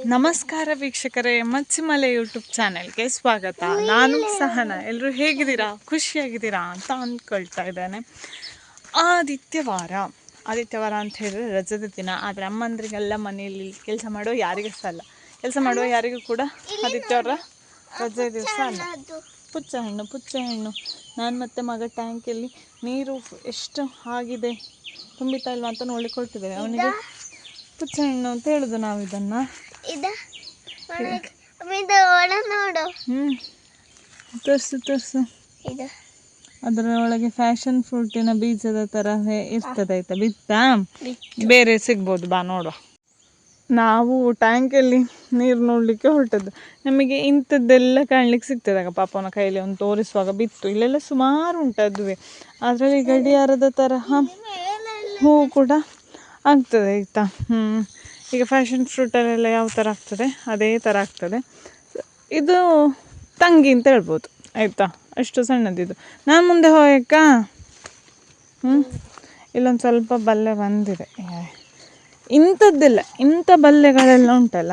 ನಮಸ್ಕಾರ ವೀಕ್ಷಕರೇ, ಮಚ್ಚಿಮಲೆ ಯೂಟ್ಯೂಬ್ ಚಾನೆಲ್ಗೆ ಸ್ವಾಗತ. ನಾನು ಸಹನ. ಎಲ್ಲರೂ ಹೇಗಿದ್ದೀರಾ, ಖುಷಿಯಾಗಿದ್ದೀರಾ ಅಂತ ಅಂದ್ಕೊಳ್ತಾ ಇದ್ದೇನೆ. ಆದಿತ್ಯವಾರ ಅಂತ ಹೇಳಿದ್ರೆ ರಜದ ದಿನ. ಆದರೆ ಅಮ್ಮಂದ್ರಿಗೆಲ್ಲ ಮನೆಯಲ್ಲಿ ಕೆಲಸ ಮಾಡೋ ಯಾರಿಗೂ ಸಹ ಅಲ್ಲ, ಕೆಲಸ ಮಾಡುವ ಯಾರಿಗೂ ಕೂಡ ಆದಿತ್ಯವಾರ ರಜೆ ದಿವಸ ಅಲ್ಲ. ಪುಚ್ಚ ಹಣ್ಣು ನಾನು ಮತ್ತು ಮಗ ಟ್ಯಾಂಕಲ್ಲಿ ನೀರು ಎಷ್ಟು ಆಗಿದೆ, ತುಂಬಿತಾ ಇಲ್ವಾ ಅಂತ ನೋಡ್ಲಿಕ್ಕೆ ಹೊರಟಿದ್ದೇವೆ. ಅವನಿಗೆ ಪುಚ್ಚ ಹಣ್ಣು ಅಂತ ಹೇಳುದು ನಾವು ಇದನ್ನ. ತೋರ್ಸು. ಅದರ ಒಳಗೆ ಫ್ಯಾಷನ್ ಫ್ರೂಟಿನ ಬೀಜದ ತರಹ ಇರ್ತದೆ. ಆಯ್ತಾ, ಬಿತ್ತಾ ಬೇರೆ ಸಿಗ್ಬೋದು, ಬಾ ನೋಡುವ. ನಾವು ಟ್ಯಾಂಕಲ್ಲಿ ನೀರು ನೋಡಲಿಕ್ಕೆ ಹೊರಟದ್ದು. ನಮಗೆ ಇಂಥದ್ದೆಲ್ಲ ಕಾಣ್ಲಿಕ್ಕೆ ಸಿಗ್ತದಾಗ. ಪಾಪನ ಕೈಯಲ್ಲಿ ಒಂದು ತೋರಿಸುವಾಗ ಬಿತ್ತು. ಇಲ್ಲೆಲ್ಲ ಸುಮಾರು ಉಂಟು ಅದುವೆ. ಅದರಲ್ಲಿ ಗಡಿಯಾರದ ತರಹ ಹೂವು ಕೂಡ ಆಗ್ತದೆ. ಆಯಿತಾ, ಈಗ ಫ್ಯಾಷನ್ ಫ್ರೂಟಲ್ಲೆಲ್ಲ ಯಾವ ಥರ ಆಗ್ತದೆ ಅದೇ ಥರ ಆಗ್ತದೆ. ಇದು ತಂಗಿ ಅಂತ ಹೇಳ್ಬೋದು. ಆಯಿತಾ, ಅಷ್ಟು ಸಣ್ಣದಿದು. ನಾನು ಮುಂದೆ ಹೋಯಕ್ಕ ಇಲ್ಲೊಂದು ಸ್ವಲ್ಪ ಬಲ್ಲೆ ಬಂದಿದೆ. ಇಂಥ ಬಲ್ಲೆಗಳೆಲ್ಲ ಉಂಟಲ್ಲ,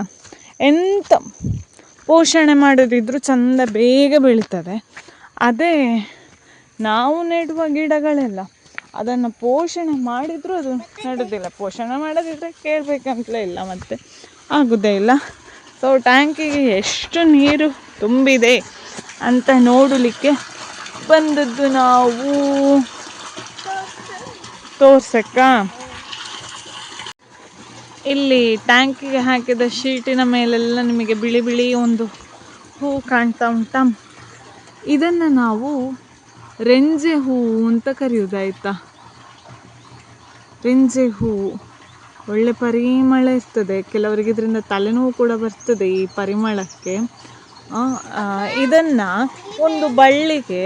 ಎಂಥ ಪೋಷಣೆ ಮಾಡೋದಿದ್ರು ಚಂದ ಬೇಗ ಬೆಳೀತದೆ. ಅದೇ ನಾವು ನೆಡುವ ಗಿಡಗಳೆಲ್ಲ ಅದನ್ನು ಪೋಷಣೆ ಮಾಡಿದರೂ ಅದು ನೆಡೋದಿಲ್ಲ. ಪೋಷಣೆ ಮಾಡೋದಿದ್ರೆ ಕೇಳಬೇಕಂತಲೇ ಇಲ್ಲ, ಮತ್ತು ಆಗೋದೇ ಇಲ್ಲ. ಸೊ ಟ್ಯಾಂಕಿಗೆ ಎಷ್ಟು ನೀರು ತುಂಬಿದೆ ಅಂತ ನೋಡಲಿಕ್ಕೆ ಬಂದದ್ದು ನಾವು. ತೋರ್ಸಕ್ಕ ಇಲ್ಲಿ ಟ್ಯಾಂಕಿಗೆ ಹಾಕಿದ ಶೀಟಿನ ಮೇಲೆಲ್ಲ ನಿಮಗೆ ಬಿಳಿ ಬಿಳಿ ಒಂದು ಹೂ ಕಾಣ್ತಾ ಉಂಟಾ. ಇದನ್ನು ನಾವು ರೆಂಜೆ ಹೂವು ಅಂತ ಕರೆಯೋದಾಯ್ತಾ. ರೆಂಜೆ ಹೂವು ಒಳ್ಳೆ ಪರಿಮಳ ಇರ್ತದೆ. ಕೆಲವರಿಗೆ ಇದರಿಂದ ತಲೆನೋವು ಕೂಡ ಬರ್ತದೆ ಈ ಪರಿಮಳಕ್ಕೆ. ಇದನ್ನು ಒಂದು ಬಳ್ಳಿಗೆ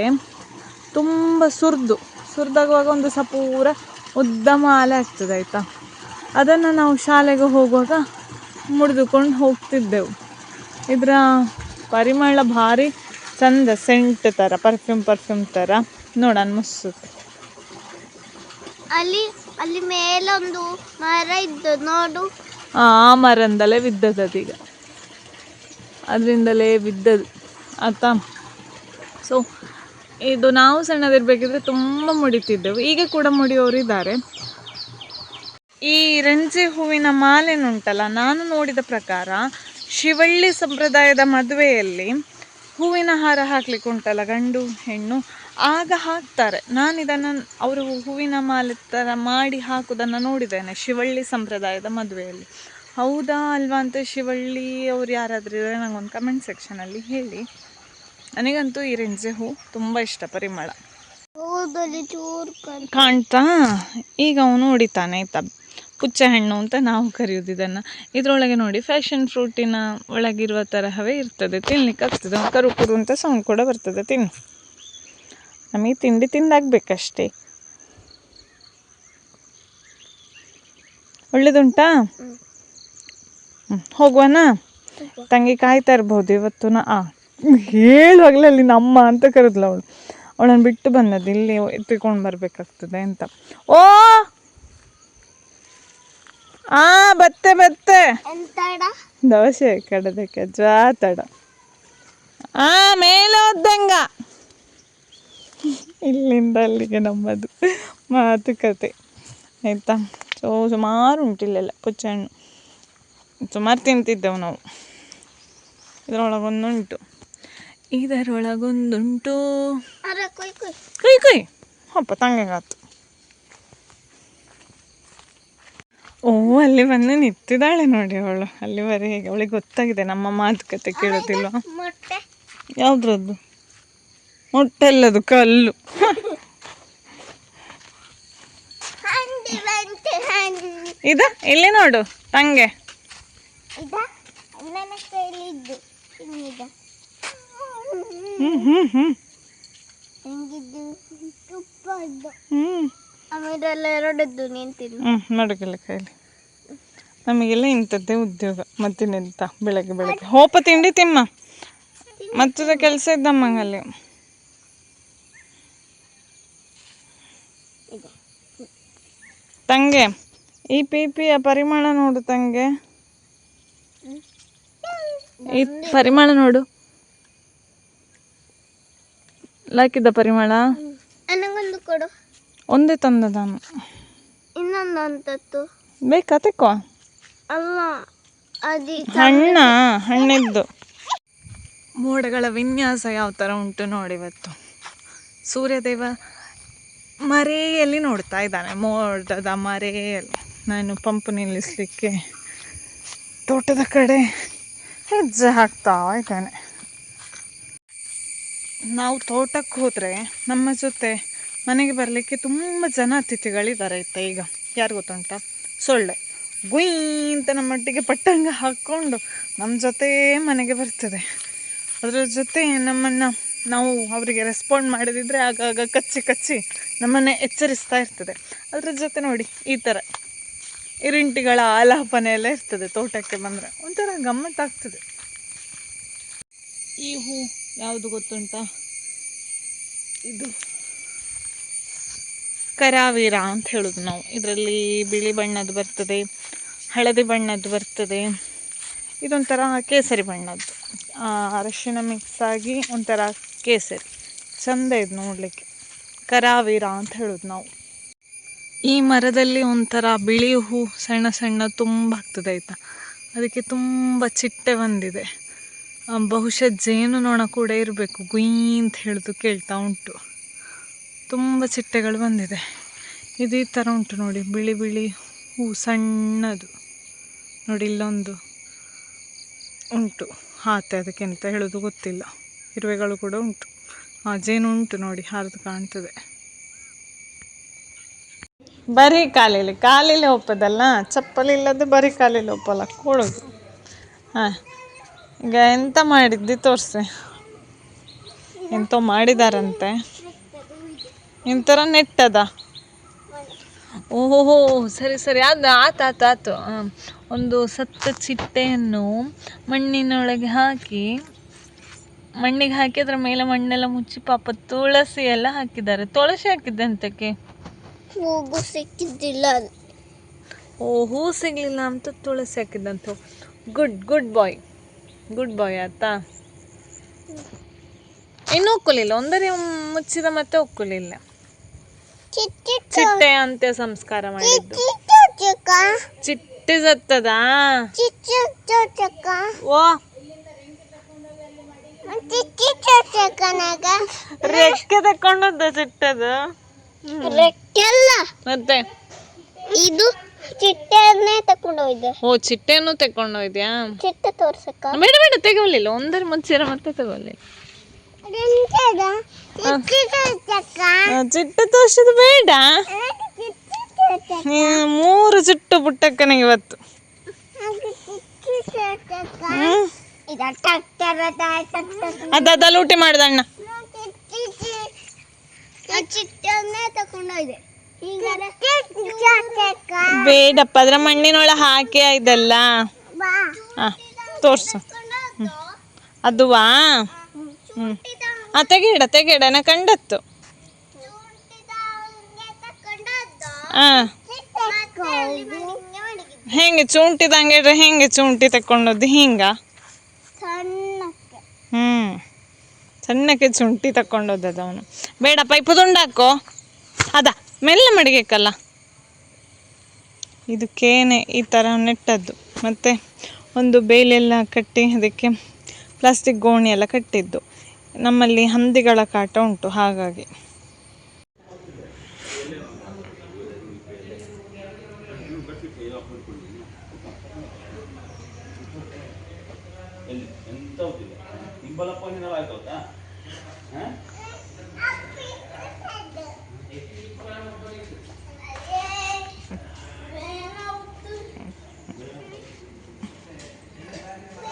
ತುಂಬ ಸುರಿದಾಗುವಾಗ ಒಂದು ಸಪೂರ ಉದ್ದ ಮಾಲೆ ಆಗ್ತದೆ. ಆಯಿತಾ, ಅದನ್ನು ನಾವು ಶಾಲೆಗೆ ಹೋಗುವಾಗ ಮುಡಿದುಕೊಂಡು ಹೋಗ್ತಿದ್ದೆವು. ಇದರ ಪರಿಮಳ ಭಾರಿ ಚಂದ, ಸೆಂಟ್ ಥರ, ಪರ್ಫ್ಯೂಮ್ ಥರ. ನೋಡೋಣ ಮುಸುತ್ತೆ. ಅಲ್ಲಿ ಮೇಲೊಂದು ಮರ ಇದ್ದು ನೋಡು. ಆ ಮರದಿಂದಲೇ ಬಿದ್ದದ್ದು ಅದೀಗ, ಅದರಿಂದಲೇ ಬಿದ್ದದು. ಆಯಿತಾ, ಸೊ ಇದು ನಾವು ಸಣ್ಣದಿರಬೇಕಿದ್ರೆ ತುಂಬ ಮುಡಿತಿದ್ದೆವು. ಈಗ ಕೂಡ ಮುಡಿಯೋರು ಇದ್ದಾರೆ. ಈ ರೆಂಜೆ ಹೂವಿನ ಮಾಲೆನುಂಟಲ್ಲ, ನಾನು ನೋಡಿದ ಪ್ರಕಾರ ಶಿವಳ್ಳಿ ಸಂಪ್ರದಾಯದ ಮದುವೆಯಲ್ಲಿ ಹೂವಿನ ಹಾರ ಹಾಕ್ಲಿಕ್ಕೆ ಉಂಟಲ್ಲ, ಗಂಡು ಹೆಣ್ಣು, ಆಗ ಹಾಕ್ತಾರೆ. ನಾನು ಇದನ್ನು ಅವರು ಹೂವಿನ ಮಾಲೆ ಥರ ಮಾಡಿ ಹಾಕೋದನ್ನು ನೋಡಿದ್ದೇನೆ ಶಿವಳ್ಳಿ ಸಂಪ್ರದಾಯದ ಮದುವೆಯಲ್ಲಿ. ಹೌದಾ ಅಲ್ವಾ ಅಂತ ಶಿವಳ್ಳಿ ಅವ್ರು ಯಾರಾದರೂ ಇದ್ದರೆ ನನಗೊಂದು ಕಮೆಂಟ್ ಸೆಕ್ಷನಲ್ಲಿ ಹೇಳಿ. ನನಗಂತೂ ಈ ರೆಂಜೆ ಹೂ ತುಂಬ ಇಷ್ಟ, ಪರಿಮಳ ಕಾಣ್ತಾ. ಈಗ ಅವನು ಹೊಡಿತಾನೆ. ಆಯಿತಾ, ಪುಚ್ಚ ಹಣ್ಣು ಅಂತ ನಾವು ಕರೆಯೋದು ಇದನ್ನು. ಇದರೊಳಗೆ ನೋಡಿ ಫ್ಯಾಷನ್ ಫ್ರೂಟಿನ ಒಳಗಿರುವ ತರಹವೇ ಇರ್ತದೆ, ತಿನ್ಲಿಕ್ಕೆ ಆಗ್ತದೆ. ಕರು ಅಂತ ಸೌಂಡ್ ಕೂಡ ಬರ್ತದೆ. ತಿನ್ನು, ನಮಗೆ ತಿಂಡಿ ತಿಂದಾಗಬೇಕಷ್ಟೇ. ಒಳ್ಳೇದುಂಟಾ? ಹೋಗುವನಾ? ತಂಗಿ ಕಾಯ್ತಾ ಇರ್ಬೋದು ಇವತ್ತು. ಹೇಳುವಾಗಲೇ ಅಲ್ಲಿ ನಮ್ಮ ಅಂತ ಕರೆದ್ಲು ಅವಳು. ಅವಳನ್ನು ಬಿಟ್ಟು ಬಂದದ್ದು, ಇಲ್ಲಿ ಎತ್ತಿಕೊಂಡು ಬರಬೇಕಾಗ್ತದೆ ಅಂತ. ಓ ಬತ್ತೆ ದೋಸೆ ಕಡದಕ್ಕೆ ಜಾತಡ ಮೇಲೋದ್ದಂಗ. ಇಲ್ಲಿಂದ ಅಲ್ಲಿಗೆ ನಮ್ಮದು ಮಾತುಕತೆ. ಆಯಿತಾ, ಸೊ ಸುಮಾರು ಉಂಟು ಇಲ್ಲೆಲ್ಲ ಪುಚ್ಚ ಹಣ್ಣು. ಸುಮಾರು ತಿಂತಿದ್ದೆವು ನಾವು. ಇದರೊಳಗೊಂದುಂಟು ಕೊಯ್ ಹಪ್ಪ ತಂಗಾತು. ಓ, ಅಲ್ಲಿ ಬಂದು ನಿಂತಿದ್ದಾಳೆ ನೋಡಿ ಅವಳು. ಅಲ್ಲಿವರೆಗೆ ಅವಳಿಗೆ ಗೊತ್ತಾಗಿದೆ ನಮ್ಮ ಮಾತುಕತೆ ಕೇಳೋದಿಲ್ವ. ಯಾವುದ್ರದ್ದು ಮೊಟ್ಟೆಲ್ಲದು ಕಲ್ಲು. ಇದು ಇಲ್ಲಿ ನೋಡು ತಂಗೆ. ನಡುಗೆಲ್ಲ ಕೈಲಿ. ನಮಗೆಲ್ಲ ಇಂಥದ್ದೇ ಉದ್ಯೋಗ, ಮತ್ತಿನೆಂತ. ಬೆಳಗ್ಗೆ ಹೋಪ ತಿಂಡಿ ತಿಮ್ಮ, ಮತ್ತದ ಕೆಲಸ ಇದ್ದಮ್ಮಂಗಲ್ಲಿ. ತಂಗೆ, ಈ ಪಿಪಿಯ ಪರಿಮಳ ನೋಡು ತಂಗೆ. ಈ ಪರಿಮಳ ನೋಡು, ಲಾಕಿದ್ದ ಪರಿಮಳ ನನಗೊಂದು ಕೊಡು. ಒಂದೇ ತಂದ ನಾನು. ಇನ್ನೊಂದು ಅಂತದ್ದು ಬೇಕಾ ತೆಕ್ಕೋ. ಅಲ್ಲ ಅದು ಹಣ್ಣಿದ್ದು. ಮೋಡಗಳ ವಿನ್ಯಾಸ ಯಾವ ಥರ ಉಂಟು ನೋಡಿ. ಇವತ್ತು ಸೂರ್ಯದೇವ ಮರೆಯಲ್ಲಿ ನೋಡ್ತಾ ಇದ್ದಾನೆ, ಮೋಡದ ಮರೆಯಲ್ಲಿ. ನಾನು ಪಂಪ್ ನಿಲ್ಲಿಸಲಿಕ್ಕೆ ತೋಟದ ಕಡೆ ಹೆಜ್ಜೆ ಹಾಕ್ತಾ ಇದ್ದಾನೆ. ನಾವು ತೋಟಕ್ಕೆ ಹೋದರೆ ನಮ್ಮ ಜೊತೆ ಮನೆಗೆ ಬರಲಿಕ್ಕೆ ತುಂಬ ಜನ ಅತಿಥಿಗಳಿದ್ದಾರೆ ಆಯ್ತಾ. ಈಗ ಯಾರು ಗೊತ್ತುಂಟ, ಸೊಳ್ಳೆ ಗುಯ್ ಅಂತ ನಮ್ಮೊಟ್ಟಿಗೆ ಪಟ್ಟಂಗ ಹಾಕ್ಕೊಂಡು ನಮ್ಮ ಜೊತೆ ಮನೆಗೆ ಬರ್ತದೆ. ಅದರ ಜೊತೆ ನಮ್ಮನ್ನು ನಾವು ಅವರಿಗೆ ರೆಸ್ಪಾಂಡ್ ಮಾಡದಿದ್ದರೆ ಆಗಾಗ ಕಚ್ಚಿ ಕಚ್ಚಿ ನಮ್ಮನ್ನೇ ಎಚ್ಚರಿಸ್ತಾ ಇರ್ತದೆ. ಅದರ ಜೊತೆ ನೋಡಿ ಈ ಥರ ಇರಿಂಟಿಗಳ ಆಲಾಪನೆ ಎಲ್ಲ ಇರ್ತದೆ. ತೋಟಕ್ಕೆ ಬಂದರೆ ಒಂಥರ ಗಮ್ಮತ್ತಾಗ್ತದೆ. ಈ ಹೂ ಯಾವುದು ಗೊತ್ತುಂಟ, ಇದು ಕರಾವೀರ ಅಂತ ಹೇಳೋದು ನಾವು. ಇದರಲ್ಲಿ ಬಿಳಿ ಬಣ್ಣದ್ದು ಬರ್ತದೆ, ಹಳದಿ ಬಣ್ಣದ್ದು ಬರ್ತದೆ, ಇದೊಂಥರ ಕೇಸರಿ ಬಣ್ಣದ್ದು, ಅರಶಿನ ಮಿಕ್ಸ್ ಆಗಿ ಒಂಥರ ಕೇಸರಿ. ಚಂದ ಇದು ನೋಡಲಿಕ್ಕೆ, ಕರಾವೀರ ಅಂತ ಹೇಳೋದು ನಾವು. ಈ ಮರದಲ್ಲಿ ಒಂಥರ ಬಿಳಿ ಹೂ ಸಣ್ಣ ಸಣ್ಣ ತುಂಬ ಆಗ್ತದೆ ಆಯಿತಾ. ಅದಕ್ಕೆ ತುಂಬ ಚಿಟ್ಟೆ ಬಂದಿದೆ. ಬಹುಶಃ ಜೇನುನೊಣ ಕೂಡ ಇರಬೇಕು. ಗುಯ್ ಅಂತ ಹೇಳೋದು ಕೇಳ್ತಾ ಉಂಟು. ತುಂಬ ಚಿಟ್ಟೆಗಳು ಬಂದಿದೆ. ಇದು ಈ ಥರ ಉಂಟು ನೋಡಿ, ಬಿಳಿ ಬಿಳಿ ಹೂ ಸಣ್ಣದು ನೋಡಿ. ಇಲ್ಲೊಂದು ಉಂಟು ಹಾತೆ, ಅದಕ್ಕೆಂತ ಹೇಳೋದು ಗೊತ್ತಿಲ್ಲ. ಇರುವೆಗಳು ಕೂಡ ಉಂಟು. ಜೇನು ಉಂಟು ನೋಡಿ, ಹಾರದು ಕಾಣ್ತದೆ. ಬರೀ ಕಾಲಿಲೆ ಒಪ್ಪದಲ್ಲ, ಚಪ್ಪಲಿ ಇಲ್ಲದೆ ಬರೀ ಕಾಲಿಲೆ ಒಪ್ಪಲ್ಲ ಕೊಡೋದು. ಹಾಂ, ಈಗ ಎಂತ ಮಾಡಿದ್ದಿ ತೋರಿಸಿ. ಎಂತ ಮಾಡಿದಾರಂತೆ, ಇಂಥರ ನೆಟ್ಟದ. ಓಹೋ ಸರಿ ಸರಿ, ಅದು ಆತು. ಒಂದು ಸತ್ತ ಚಿಟ್ಟೆಯನ್ನು ಮಣ್ಣಿನೊಳಗೆ ಮಣ್ಣಿಗೆ ಹಾಕಿ ಅದರ ಮೇಲೆ ಮಣ್ಣೆಲ್ಲ ಮುಚ್ಚಿ ಪಾಪ ತುಳಸಿ ಎಲ್ಲ ಹಾಕಿದ್ದಾರೆ. ತುಳಸಿ ಹಾಕಿದ್ದೆ ಅಂತಕ್ಕೆ? ಹೂವು ಸಿಕ್ಕಿದ್ದಿಲ್ಲ. ಹೂ ಸಿಗಲಿಲ್ಲ ಅಂತ ತುಳಸಿ ಹಾಕಿದ್ದಂತ. ಗುಡ್ ಬಾಯ್ ಆತಾ. ಇನ್ನು ಒಕ್ಕಲಿಲ್ಲ, ಒಂದರೆ ಮುಚ್ಚಿದ ಮತ್ತೆ ಒಕ್ಕಲಿಲ್ಲ. ಚಿಟ್ಟೆ ಅಂತ್ಯ ಸಂಸ್ಕಾರ ಮಾಡಿದ್ದು. ಚಿಟ್ಟೆ ಸತ್ತದಾ? ಓ ರೆಕ್ಕೆ ತಕೊಂಡದ್ದ ಚಿಟ್ಟದು? ರೆಕ್ಕೆಲ್ಲ ಮತ್ತೆ ಇದು ಚಿಟ್ಟೆಯನ್ನೇ ತಕೊಂಡೋಯ್ದೆ. ಓ, ಚಿಟ್ಟೆಯನ್ನು ತಕೊಂಡೋಯ್ದ್ಯಾ? ಚಿಟ್ಟೆ ತೋರ್ಸಕ್ಕ? ಬೇಡ ತಗೊಳ್ಳಿಲ್ಲ, ಒಂದರ ಮುಚ್ಚಿರ ಮತ್ತೆ ತಗೊಳ್ಳಿ. ಚಿಟ್ಟೆ ತೋರ್ಸಿದ್ ಬೇಡ. 3 ಚಿಟ್ಟು ಪುಟ್ಟಕ್ಕನಿಗೆ ಇವತ್ತು. ಅದ ಲೂಟಿ ಮಾಡ್ದಣ್ಣ. ಬೇಡಪ್ಪ, ಅದ್ರ ಮಣ್ಣಿನೊಳ ಹಾಕಿ ಇದೆಲ್ಲ. ತೋರ್ಸು. ಅದುವಾ? ತೆಗೀಡ ನಾ ಕಂಡತ್ತು. ಹೆಂಗೆ ಚೂಂಟಿದಂಗೆ ಹೆಂಗೆ ಚೂಂಟಿ ತಕೊಂಡದ್ದು? ಹಿಂಗ ಸಣ್ಣಕ್ಕೆ ಚುಂಟಿ ತಕೊಂಡೋದದ ಅವನು. ಬೇಡ, ಪೈಪು ದುಂಡಾಕೋ. ಅದ ಮೆಲ್ಲ ಮಡಿಗೆಕ್ಕಲ್ಲ. ಇದು ಕೇನೆ ಈ ಥರ ನೆಟ್ಟದ್ದು. ಮತ್ತು ಒಂದು ಬೇಲೆಲ್ಲ ಕಟ್ಟಿ ಅದಕ್ಕೆ ಪ್ಲಾಸ್ಟಿಕ್ ಗೋಣಿ ಎಲ್ಲ ಕಟ್ಟಿದ್ದು. ನಮ್ಮಲ್ಲಿ ಹಂದಿಗಳ ಕಾಟ ಉಂಟು, ಹಾಗಾಗಿ.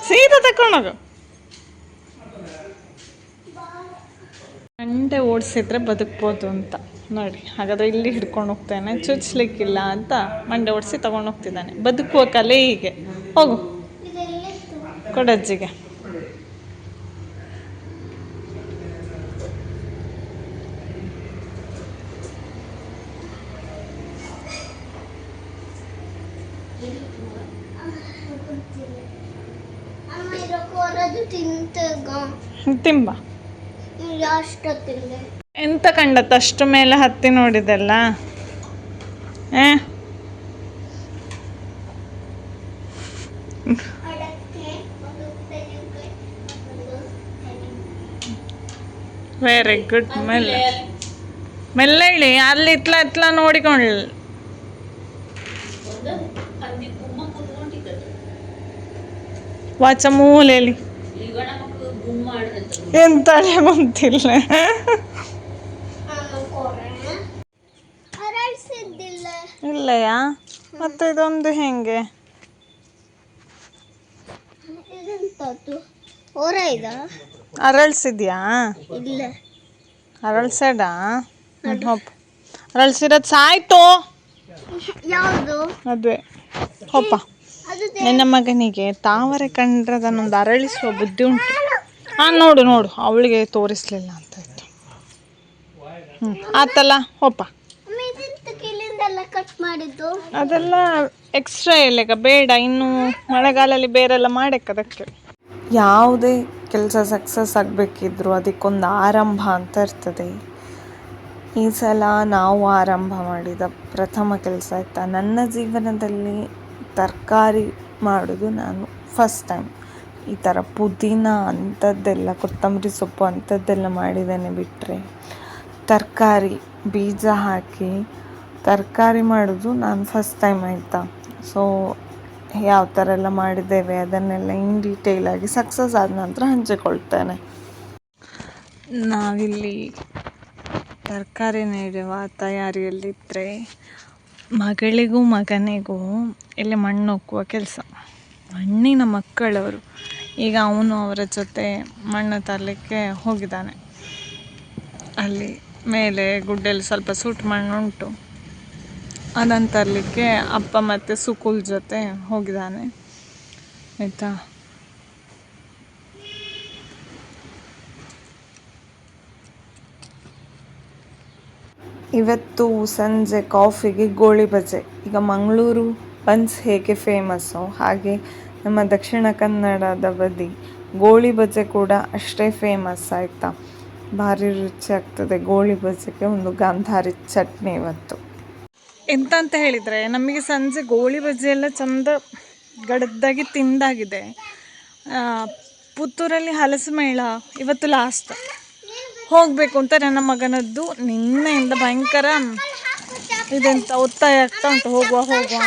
ಸೀದಾ ತಕೊಂಡೋಗು. ಗಂಟೆ ಓಡಿಸಿದ್ರೆ ಬದುಕ್ಬೋದು ಅಂತ ನೋಡಿ. ಹಾಗಾದರೆ ಇಲ್ಲಿ ಹಿಡ್ಕೊಂಡು ಹೋಗ್ತಾನೆ, ಚುಚ್ಚಲಿಕ್ಕಿಲ್ಲ ಅಂತ ಮಂಡೆ ಓಡಿಸಿ ತಗೊಂಡು ಹೋಗ್ತಿದ್ದಾನೆ. ಬದುಕುವ ಕಲೆ ಹೀಗೆ. ಹೋಗು, ಕೊಡಜ್ಜಿಗೆ. ಕೊರದು ತಿಂತಗ ತಿಂಬ. ಅಷ್ಟು ತಿಂದೆ. ಎಂತ ಕಂಡತ್ತ ಅಷ್ಟು ಮೇಲೆ ಹತ್ತಿ ನೋಡಿದೆಲ್ಲ? Very good. ಮೆಲ್ಲ ಹೇಳಿ, ಅಲ್ಲಿ ಇತ್ಲ ನೋಡಿಕೊಳ್ಳಿ. ವಾಚ ಮೂಲೆಯಲ್ಲಿ ಎಂತ ಗೊತ್ತಿಲ್ಲ. ಇಲ್ಲಯಾ? ಮತ್ತೆ ಇದೊಂದು ಹೆಂಗೆ? ಅರಳ್ಸಿದ್ಯಾ? ಇಲ್ಲ, ಅರಳ್ಸಡ? ಅರಳ್ಸಿರೋದು ಸಾಯ್ತು. ಯಾವುದು? ಅದುವೆ ಹೋಪ. ನನ್ನ ಮಗನಿಗೆ ತಾವರೆ ಕಂಡ್ರೆ ಅದನ್ನೊಂದು ಅರಳಿಸುವ ಬುದ್ಧಿ ಉಂಟು. ನೋಡು ಅವಳಿಗೆ ತೋರಿಸ್ಲಿಲ್ಲ ಅಂತ ಇತ್ತು. ಆತಲ್ಲ ಹೋಪ. ಕಟ್ ಮಾಡಿದ್ದು ಅದೆಲ್ಲ ಎಕ್ಸ್ಟ್ರಾ ಎಲೆಗ ಬೇಡ, ಇನ್ನು ಮಳೆಗಾಲದಲ್ಲಿ ಬೇರೆಲ್ಲ ಮಾಡಕ್ಕೆ. ಯಾವುದೇ ಕೆಲಸ ಸಕ್ಸಸ್ ಆಗಬೇಕಿದ್ರು ಅದಕ್ಕೊಂದು ಆರಂಭ ಅಂತ ಇರ್ತದೆ. ಈ ಸಲ ನಾವು ಆರಂಭ ಮಾಡಿದ ಪ್ರಥಮ ಕೆಲಸ ಆಯಿತಾ, ನನ್ನ ಜೀವನದಲ್ಲಿ ತರಕಾರಿ ಮಾಡೋದು ನಾನು ಫಸ್ಟ್ ಟೈಮ್. ಈ ಥರ ಪುದೀನ ಅಂಥದ್ದೆಲ್ಲ, ಕೊತ್ತಂಬರಿ ಸೊಪ್ಪು ಅಂಥದ್ದೆಲ್ಲ ಮಾಡಿದ್ದೇನೆ. ಬಿಟ್ಟರೆ ತರಕಾರಿ ಬೀಜ ಹಾಕಿ ತರಕಾರಿ ಮಾಡೋದು ನಾನು ಫಸ್ಟ್ ಟೈಮ್ ಆಯಿತಾ. ಸೊ ಯಾವ ಥರ ಎಲ್ಲ ಮಾಡಿದ್ದೇವೆ ಅದನ್ನೆಲ್ಲ ಇನ್ ಡೀಟೇಲಾಗಿ ಸಕ್ಸಸ್ ಆದ ನಂತರ ಹಂಚಿಕೊಳ್ತೇನೆ. ನಾವಿಲ್ಲಿ ತರಕಾರಿ ನೀಡುವ ತಯಾರಿಯಲ್ಲಿದ್ದರೆ ಮಗಳಿಗೂ ಮಗನಿಗೂ ಇಲ್ಲಿ ಮಣ್ಣು ಹೊಕ್ಕುವ ಕೆಲಸ. ಮಣ್ಣಿನ ಮಕ್ಕಳವರು. ಈಗ ಅವನು ಅವರ ಜೊತೆ ಮಣ್ಣು ತರಲಿಕ್ಕೆ ಹೋಗಿದ್ದಾನೆ. ಅಲ್ಲಿ ಮೇಲೆ ಗುಡ್ಡೆಯಲ್ಲಿ ಸ್ವಲ್ಪ ಸೂಟ್ ಮಣ್ಣು ಉಂಟು, ಅದನ್ನು ತರಲಿಕ್ಕೆ ಅಪ್ಪ ಮತ್ತು ಸುಕುಲ್ ಜೊತೆ ಹೋಗಿದ್ದಾನೆ ಆಯಿತಾ. ಇವತ್ತು ಸಂಜೆ ಕಾಫಿಗೆ ಗೋಳಿ ಬಜೆ. ಈಗ ಮಂಗಳೂರು ಬನ್ಸ್ ಹೇಗೆ ಫೇಮಸ್ಸೋ ಹಾಗೆ ನಮ್ಮ ದಕ್ಷಿಣ ಕನ್ನಡದ ಬದಿ ಗೋಳಿ ಬಜೆ ಕೂಡ ಅಷ್ಟೇ ಫೇಮಸ್ ಆಯಿತಾ. ಭಾರಿ ರುಚಿ ಆಗ್ತದೆ ಗೋಳಿ ಬಜೆಗೆ ಒಂದು ಗಾಂಧಾರಿ ಚಟ್ನಿ. ಇವತ್ತು ಎಂತ ಅಂತ ಹೇಳಿದರೆ, ನಮಗೆ ಸಂಜೆ ಗೋಳಿ ಬಜೆ ಎಲ್ಲ ಚಂದ ಗಡದ್ದಾಗಿ ತಿಂದಾಗಿದೆ. ಪುತ್ತೂರಲ್ಲಿ ಹಲಸು ಮೇಳ ಇವತ್ತು ಲಾಸ್ಟ್. ಹೋಗಬೇಕು ಅಂತ ನನ್ನ ಮಗನದ್ದು ನಿನ್ನೆಯಿಂದ ಭಯಂಕರ ಇದೆಂತ ಒತ್ತಾಯ ಆಗ್ತಾ ಉಂಟು, ಹೋಗುವ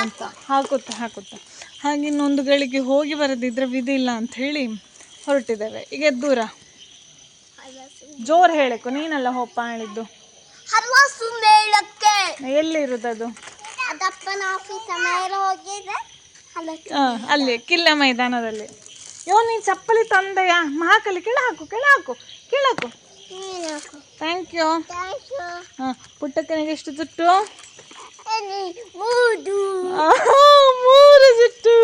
ಅಂತ ಹಾಕುತ್ತಾ ಹಾಗೆ ಇನ್ನೊಂದು ಗಳಿಗೆ ಹೋಗಿ ಬರದಿದ್ರೆ ವಿಧಿ ಇಲ್ಲ ಅಂತ ಹೇಳಿ ಹೊರಟಿದ್ದೇವೆ. ಈಗ ದೂರ ಜೋರು ಹೇಳಕು, ನೀನೆಲ್ಲ ಹೋಪ ಹೇಳಿದ್ದು. ಎಲ್ಲಿರುವುದು? ಅಲ್ಲಿ ಕಿಲ್ಲ ಮೈದಾನದಲ್ಲಿ. ನೀನು ಚಪ್ಪಲಿ ತಂದೆಯಾ? ಹಾಕಲಿ, ಕೆಳಹಾಕು. Thank you. ಪುಟ್ಟಕ್ಕನಿಗೆ ಎಷ್ಟು ಜುಟ್ಟು? 3 ಜುಟ್ಟು.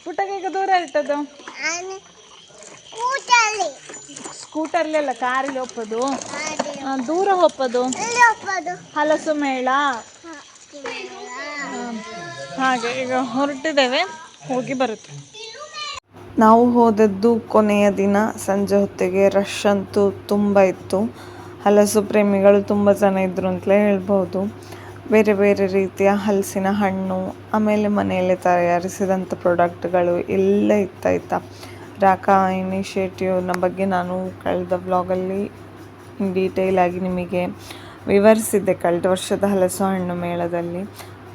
ಪುಟ್ಟಕ್ಕೆ ದೂರ ಇರ್ತದ್ದು ಸ್ಕೂಟರ್ಲಿ ಅಲ್ಲ, ಕಾರಲ್ಲಿ ಹೋಗೋದು. ದೂರ ಹೋಗೋದು ಹಲಸು ಮೇಳ. ಹಾಗೆ ಈಗ ಹೊರಟಿದ್ದೇವೆ, ಹೋಗಿ ಬರುತ್ತೆ. ನಾವು ಹೋದದ್ದು ಕೊನೆಯ ದಿನ ಸಂಜೆ ಹೊತ್ತಿಗೆ. ರಶ್ ಅಂತೂ ತುಂಬ ಇತ್ತು. ಹಲಸು ಪ್ರೇಮಿಗಳು ತುಂಬ ಜನ ಇದ್ದರು ಅಂತಲೇ ಹೇಳ್ಬೋದು. ಬೇರೆ ಬೇರೆ ರೀತಿಯ ಹಲಸಿನ ಹಣ್ಣು, ಆಮೇಲೆ ಮನೆಯಲ್ಲೇ ತಯಾರಿಸಿದಂಥ ಪ್ರಾಡಕ್ಟ್ಗಳು ಎಲ್ಲ ಇತ್ತಾಯ್ತಾ. ರಾಕಾ ಇನಿಷಿಯೇಟಿವ್ನ ಬಗ್ಗೆ ನಾನು ಕಳೆದ ವ್ಲಾಗಲ್ಲಿ ಡೀಟೇಲಾಗಿ ನಿಮಗೆ ವಿವರಿಸಿದ್ದೆ. ಕಳೆದ ವರ್ಷದ ಹಲಸು ಹಣ್ಣು ಮೇಳದಲ್ಲಿ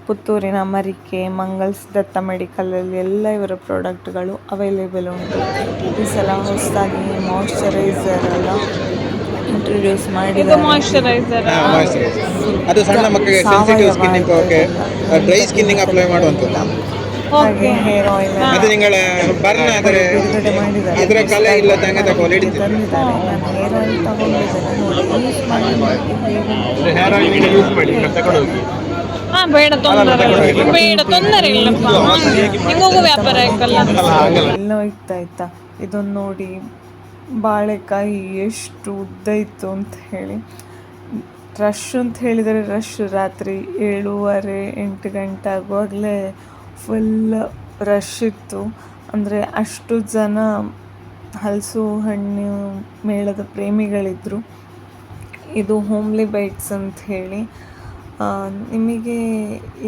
ಪುತ್ತೂರಿನ ಮರಿಕೆ, ಮಂಗಲ್ಸ್ ದತ್ತ ಮೆಡಿಕಲಲ್ಲಿ ಎಲ್ಲ ಇವರ ಪ್ರಾಡಕ್ಟ್ಗಳು ಅವೈಲೇಬಲ್ ಉಂಟು. ಈ ಸಲ ಹೊಸದಾಗಿ ಮಾಯ್ಶ್ಚರೈಸರ್ ಎಲ್ಲ ಇಂಟ್ರೊಡ್ಯೂಸ್ ಮಾಡಿದ್ದಾರೆ. ಅದು ಸಣ್ಣ ಮಕ್ಕಳಿಗೆ sensitive skinning okay, dry skinning apply ಮಾಡುವಂಥದ್ದು. ಓಕೆ, ಹೇರ್ ಆಯಿಲ್ ಅದು ನಿಗಳ ಬರ್ನ್ ಆದರೆ ಅದರ ಕಲೆ ಇಲ್ಲದಂಗೆ ತಗೊಳ್ಳಿ ತಂದಿದ್ದಾರೆ. ನಾನು ಹೇರ್ ಆಯಿಲ್ ತಗೊಂಡಿದ್ದೇನೆ ನೋಡಿ, ಹೇರ್ ಆಯಿಲ್ ಯೂಸ್ ಮಾಡಿ ತಗೊಂಡೋಗಿ. ಬೇಡ ತೊಂದರೆ ಇಲ್ಲಪ್ಪ, ಹೆಂಗೋಗು ವ್ಯಾಪಾರ ಆಯ್ತಲ್ಲ. ಎಲ್ಲ ಇತ್ತಾಯ್ತಾ. ಇದನ್ನು ನೋಡಿ, ಬಾಳೆಕಾಯಿ ಎಷ್ಟು ಉದ್ದ ಇತ್ತು ಅಂತ ಹೇಳಿ. ರಶ್ ಅಂತ ಹೇಳಿದರೆ ರಶ್. ರಾತ್ರಿ 7:30-8 ಗಂಟೆ ಆಗುವಾಗಲೇ ಫುಲ್ ರಶ್ ಇತ್ತು. ಅಂದರೆ ಅಷ್ಟು ಜನ ಹಲಸು ಹಣ್ಣು ಮೇಳದ ಪ್ರೇಮಿಗಳಿದ್ದರು. ಇದು ಹೋಮ್ಲಿ ಬೈಟ್ಸ್ ಅಂತ ಹೇಳಿ. ನಿಮಗೆ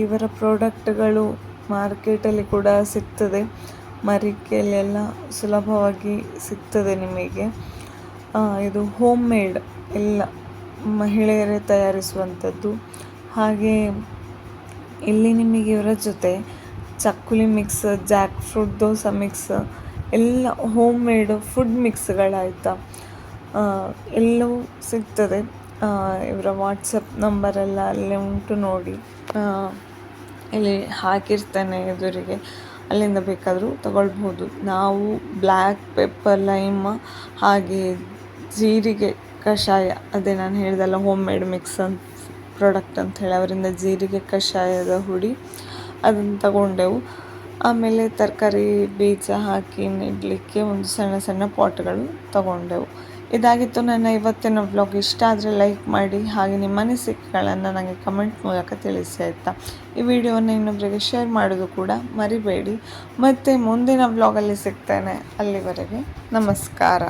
ಇವರ ಪ್ರಾಡಕ್ಟ್ಗಳು ಮಾರ್ಕೆಟಲ್ಲಿ ಕೂಡ ಸಿಗ್ತದೆ, ಮರಿಕೆಯಲ್ಲೆಲ್ಲ ಸುಲಭವಾಗಿ ಸಿಗ್ತದೆ ನಿಮಗೆ. ಇದು ಹೋಮ್ ಮೇಡ್, ಎಲ್ಲ ಮಹಿಳೆಯರೇ ತಯಾರಿಸುವಂಥದ್ದು. ಹಾಗೆ ಇಲ್ಲಿ ನಿಮಗೆ ಇವರ ಜೊತೆ chakkuli mix, jackfruit dosa mix ಎಲ್ಲ ಹೋಮ್ ಮೇಡ್ ಫುಡ್ ಮಿಕ್ಸ್ಗಳಾಯಿತಾ ಎಲ್ಲವೂ ಸಿಗ್ತದೆ. ಇವರ ವಾಟ್ಸಪ್ ನಂಬರೆಲ್ಲ ಅಲ್ಲೇ ಉಂಟು ನೋಡಿ, ಇಲ್ಲಿ ಹಾಕಿರ್ತೇನೆ ಎದುರಿಗೆ, ಅಲ್ಲಿಂದ ಬೇಕಾದರೂ ತಗೊಳ್ಬೋದು. ನಾವು ಬ್ಲ್ಯಾಕ್ ಪೆಪ್ಪರ್, ಲೈಮ್ ಹಾಗೆ ಜೀರಿಗೆ ಕಷಾಯ, ಅದೇ ನಾನು ಹೇಳಿದೆಲ್ಲ ಹೋಮ್ ಮೇಡ್ ಮಿಕ್ಸ್ ಅಂತ ಪ್ರಾಡಕ್ಟ್ ಅಂತ ಹೇಳಿ, ಅವರಿಂದ ಜೀರಿಗೆ ಕಷಾಯದ ಹುಡಿ ಅದನ್ನು ತಗೊಂಡೆವು. ಆಮೇಲೆ ತರಕಾರಿ ಬೀಜ ಹಾಕಿ ನೆಡಲಿಕ್ಕೆ ಒಂದು ಸಣ್ಣ ಸಣ್ಣ ಪಾಟ್ಗಳು ತಗೊಂಡೆವು. ಇದಾಗಿತ್ತು ನನ್ನ ಇವತ್ತಿನ ವ್ಲಾಗ್. ಇಷ್ಟ ಆದರೆ ಲೈಕ್ ಮಾಡಿ, ಹಾಗೆ ನಿಮ್ಮ ಅನಿಸಿಕೆಗಳನ್ನು ನನಗೆ ಕಮೆಂಟ್ ಮೂಲಕ ತಿಳಿಸಿ ಆಯಿತಾ. ಈ ವಿಡಿಯೋವನ್ನು ಇನ್ನೊಬ್ಬರಿಗೆ ಶೇರ್ ಮಾಡೋದು ಕೂಡ ಮರಿಬೇಡಿ. ಮತ್ತು ಮುಂದಿನ ವ್ಲಾಗಲ್ಲಿ ಸಿಗ್ತೇನೆ. ಅಲ್ಲಿವರೆಗೆ ನಮಸ್ಕಾರ.